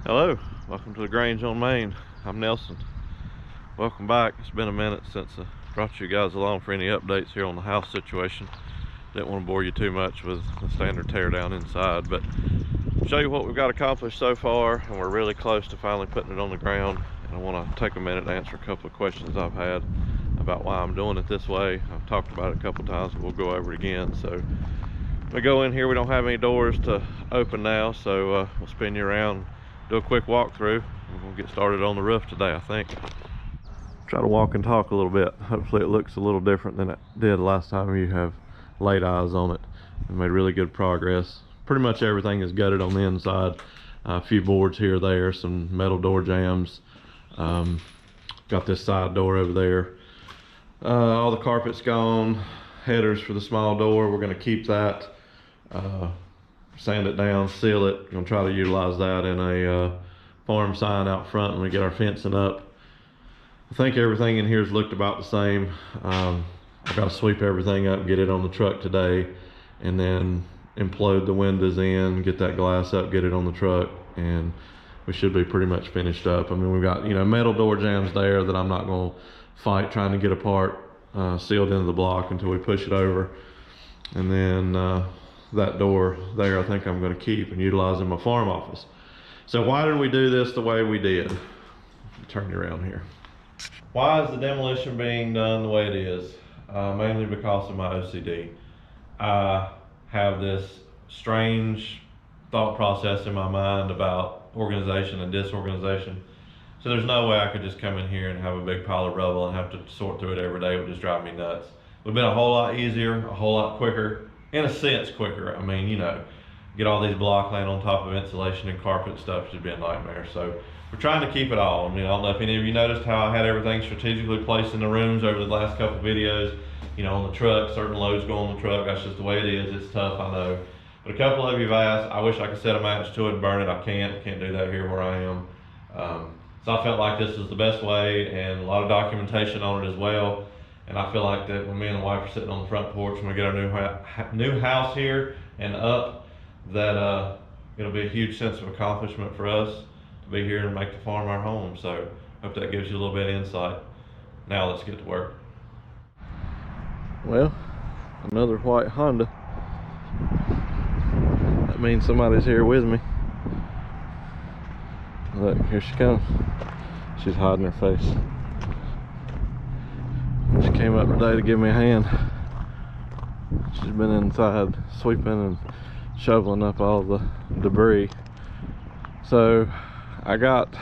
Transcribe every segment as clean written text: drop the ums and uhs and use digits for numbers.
Hello, welcome to the Grange on Main. I'm Nelson. Welcome back. It's been a minute since I brought you guys along for any updates here on the house situation. Didn't want to bore you too much with the standard tear down inside, but show you what we've got accomplished so far, and we're really close to finally putting it on the ground. And I want to take a minute to answer a couple of questions I've had about why I'm doing it this way. I've talked about it a couple times, but we'll go over it again. So we go in here, we don't have any doors to open now, so we'll spin you around, do a quick walkthrough. We're gonna get started on the roof today, I think. Try to walk and talk a little bit. Hopefully it looks a little different than it did last time you have laid eyes on it. We made really good progress. Pretty much everything is gutted on the inside. A few boards here or there, some metal door jambs. Got this side door over there. All the carpet's gone. Headers for the small door, we're gonna keep that. Sand it down, seal it. We're gonna try to utilize that in a farm sign out front when we get our fencing up. I think everything in here's looked about the same. I've got to sweep everything up and get it on the truck today, and then implode the windows in, get that glass up, get it on the truck, and we should be pretty much finished up. I mean, we've got, metal door jambs there that I'm not gonna fight trying to get apart, sealed into the block until we push it over. And then that door there, I think I'm going to keep and utilize in my farm office. So why did we do this the way we did? Turn you around here. Why is the demolition being done the way it is? Mainly because of my OCD. I have this strange thought process in my mind about organization and disorganization. So there's no way I could just come in here and have a big pile of rubble and have to sort through it every day. It would just drive me nuts. It would have been a whole lot easier, a whole lot quicker, in a sense quicker. I mean, get all these block laying on top of insulation and carpet and stuff should be a nightmare. So we're trying to keep it all. I mean, I don't know if any of you noticed how I had everything strategically placed in the rooms over the last couple of videos. On the truck, certain loads go on the truck. That's just the way it is. It's tough, I know. But a couple of you have asked. I wish I could set a match to it and burn it. I can't do that here where I am. So I felt like this is the best way, and a lot of documentation on it as well. And I feel like that when me and the wife are sitting on the front porch when we get our new house here and up, that it'll be a huge sense of accomplishment for us to be here and make the farm our home. So hope that gives you a little bit of insight. Now let's get to work. Well, another white Honda. That means somebody's here with me. Look, here she comes. She's hiding her face. She came up today to give me a hand. She's been inside sweeping and shoveling up all the debris. So I got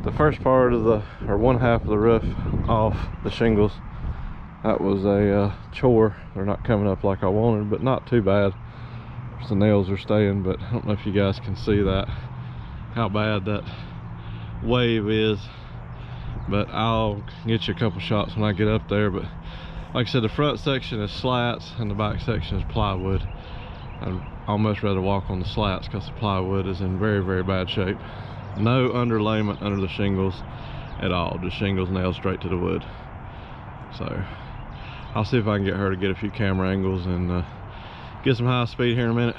the first part of one half of the roof off the shingles. That was a chore. They're not coming up like I wanted, but not too bad. The nails are staying, but I don't know if you guys can see that, how bad that wave is. But I'll get you a couple shots when I get up there. But like I said, the front section is slats and the back section is plywood. I'd almost rather walk on the slats because the plywood is in very, very bad shape. No underlayment under the shingles at all, just shingles nailed straight to the wood. So I'll see if I can get her to get a few camera angles and get some high speed here in a minute.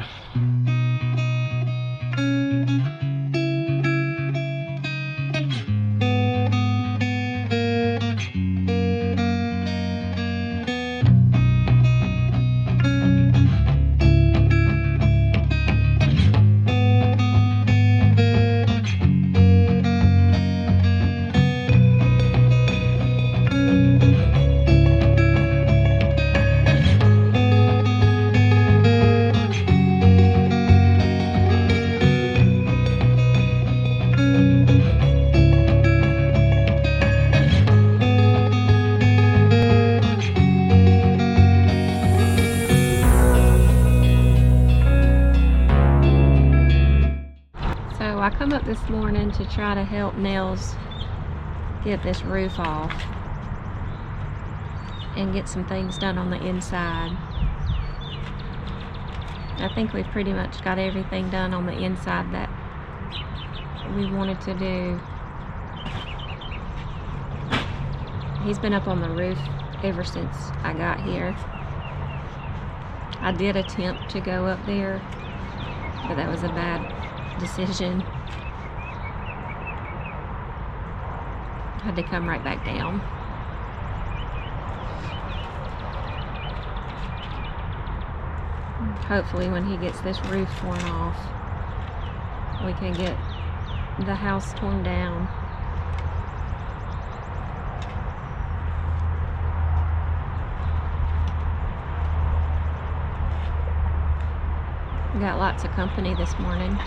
I come up this morning to try to help Nels get this roof off and get some things done on the inside. I think we've pretty much got everything done on the inside that we wanted to do. He's been up on the roof ever since I got here. I did attempt to go up there, but that was a bad decision. Had to come right back down. Hopefully when he gets this roof torn off, we can get the house torn down. We got lots of company this morning.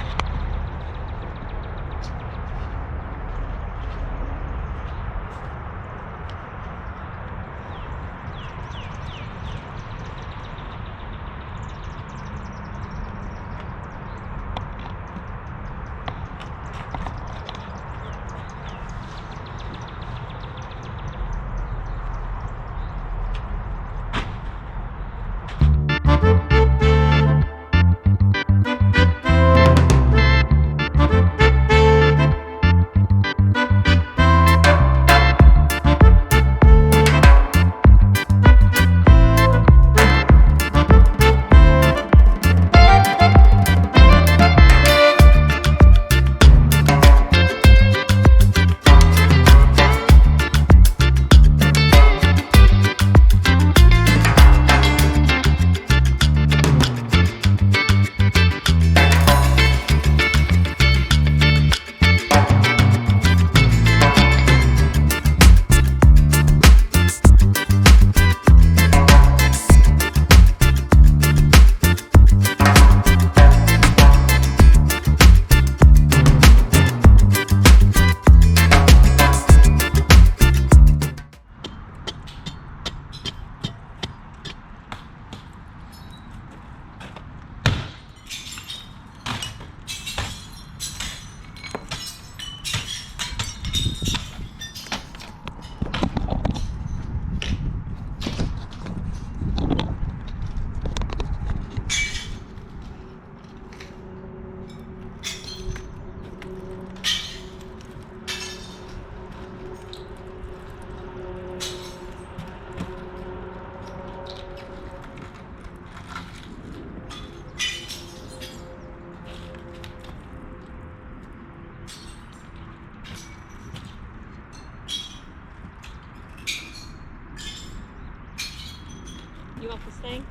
You want this thing?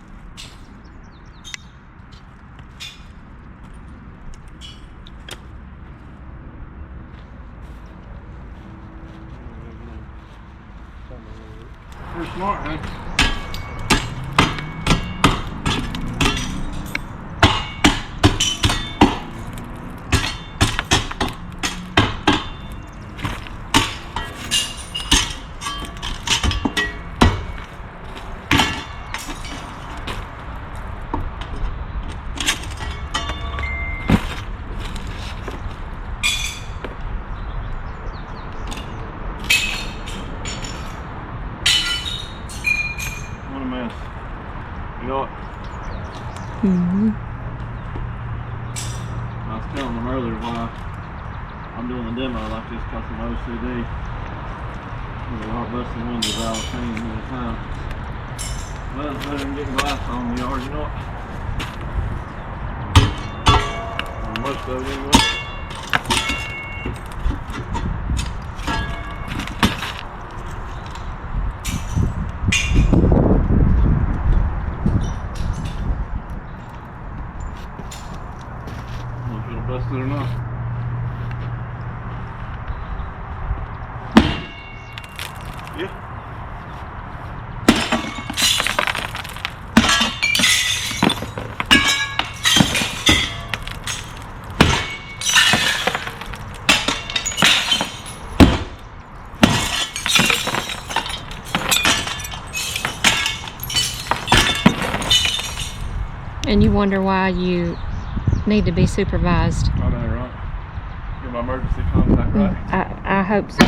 Pretty smart, huh? What a mess. You know what? I was telling them earlier why I'm doing the demo like this because I'm OCD. We are busting windows out of pain all the time. Well, it's better than getting glass on the yard, you know what? Or most of it anyway. Busted or not. Yeah. And you wonder why you need to be supervised. I know, right? Get my emergency contact right. I hope so.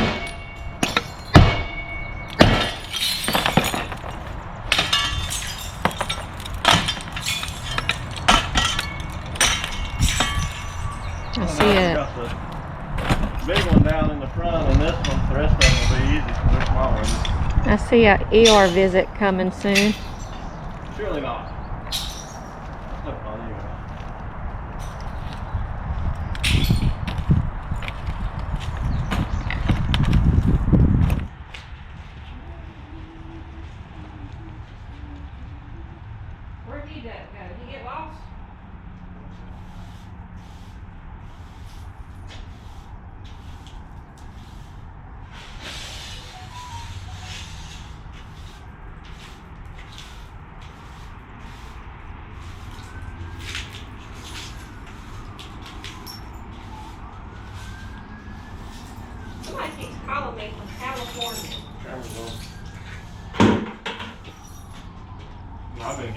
I see it. Got the big one down in the front, and this one, the rest of them will be easy because they're smaller. I see a ER visit coming soon. Surely not. Look, oh, there you go.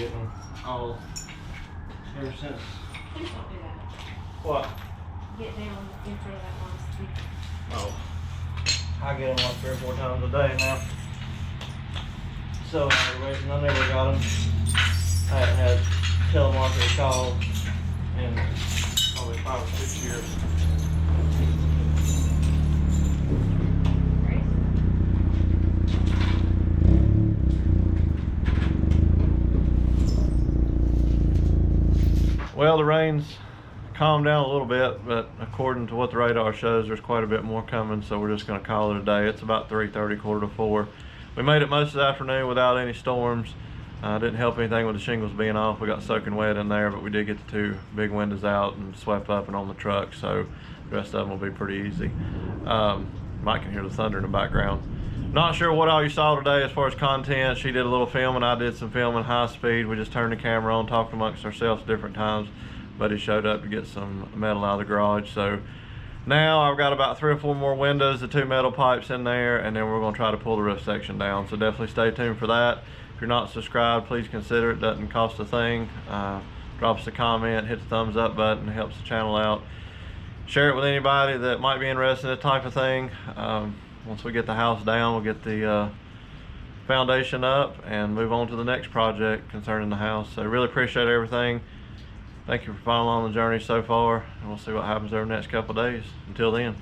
getting them all ever since. Please don't do that. What? Get down in front of that one. Oh. I get them like 3 or 4 times a day now. So aggravating. I never got them. I haven't had telemarketer calls in probably 5 or 6 years. Well, the rain's calmed down a little bit, but according to what the radar shows, there's quite a bit more coming, so we're just going to call it a day. It's about 3:30, 3:45. We made it most of the afternoon without any storms. Didn't help anything with the shingles being off. We got soaking wet in there, but we did get the 2 big windows out and swept up and on the truck, so the rest of them will be pretty easy. Mike can hear the thunder in the background. Not sure what all you saw today as far as content. She did a little filming, I did some filming high speed. We just turned the camera on, talked amongst ourselves different times. Buddy showed up to get some metal out of the garage. So now I've got about 3 or 4 more windows, the 2 metal pipes in there, and then we're gonna try to pull the roof section down. So definitely stay tuned for that. If you're not subscribed, please consider it. Doesn't cost a thing. Drop us a comment, hit the thumbs up button, it helps the channel out. Share it with anybody that might be interested in this type of thing. Once we get the house down, we'll get the foundation up and move on to the next project concerning the house. So really appreciate everything. Thank you for following on the journey so far, and we'll see what happens over the next couple of days. Until then.